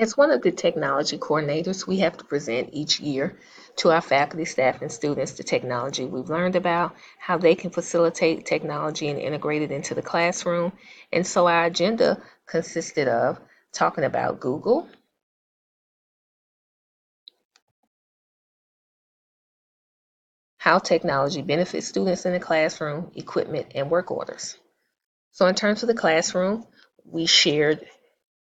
As one of the technology coordinators, we have to present each year to our faculty, staff, and students the technology we've learned about, how they can facilitate technology and integrate it into the classroom. And so our agenda consisted of talking about Google, how technology benefits students in the classroom, equipment, and work orders. So in terms of the classroom, we shared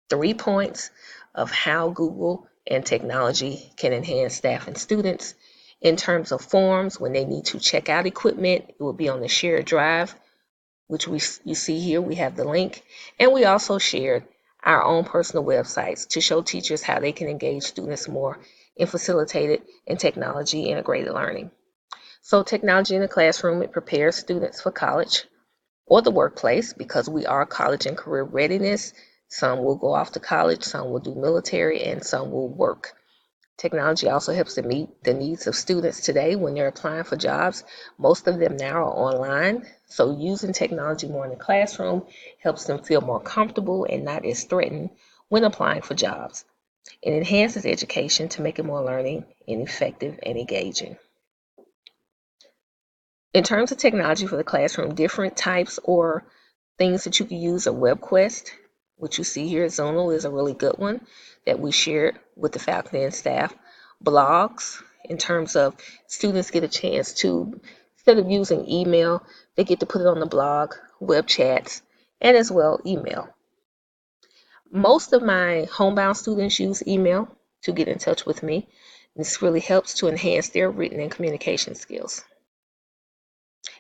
3 points of how Google and technology can enhance staff and students. In terms of forms, when they need to check out equipment, it will be on the shared drive, which you see here. We have the link. And we also shared our own personal websites to show teachers how they can engage students more in facilitated and technology integrated learning. So technology in the classroom, it prepares students for college or the workplace because we are college and career readiness. Some will go off to college, some will do military, and some will work. Technology also helps to meet the needs of students today when they're applying for jobs. Most of them now are online, so using technology more in the classroom helps them feel more comfortable and not as threatened when applying for jobs. It enhances education to make it more learning and effective and engaging. In terms of technology for the classroom, different types or things that you can use are WebQuest, which you see here. Zonal is a really good one that we shared with the faculty and staff. Blogs, in terms of students get a chance to, instead of using email, they get to put it on the blog, web chats, and as well email. Most of my homebound students use email to get in touch with me. This really helps to enhance their written and communication skills.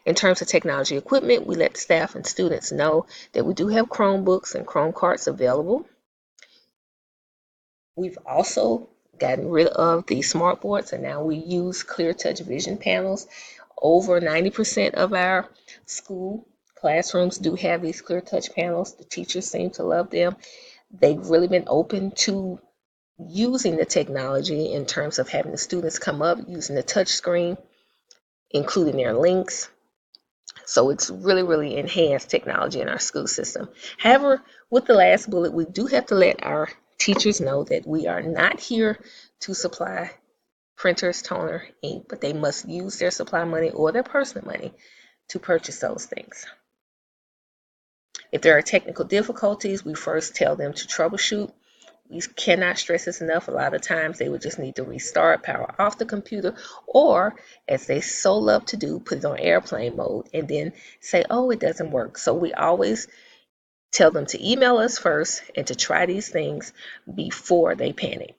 In terms of technology equipment, we let the staff and students know that we do have Chromebooks and Chrome carts available. We've also gotten rid of the smartboards and now we use clear touch vision panels. Over 90% of our school classrooms do have these clear touch panels. The teachers seem to love them. They've really been open to using the technology in terms of having the students come up using the touch screen, including their links. So it's really, really enhanced technology in our school system. However, with the last bullet, we do have to let our teachers know that we are not here to supply printers, toner, ink, but they must use their supply money or their personal money to purchase those things. If there are technical difficulties, we first tell them to troubleshoot. We cannot stress this enough. A lot of times they would just need to restart, power off the computer, or as they so love to do, put it on airplane mode and then say, oh, it doesn't work. So we always tell them to email us first and to try these things before they panic.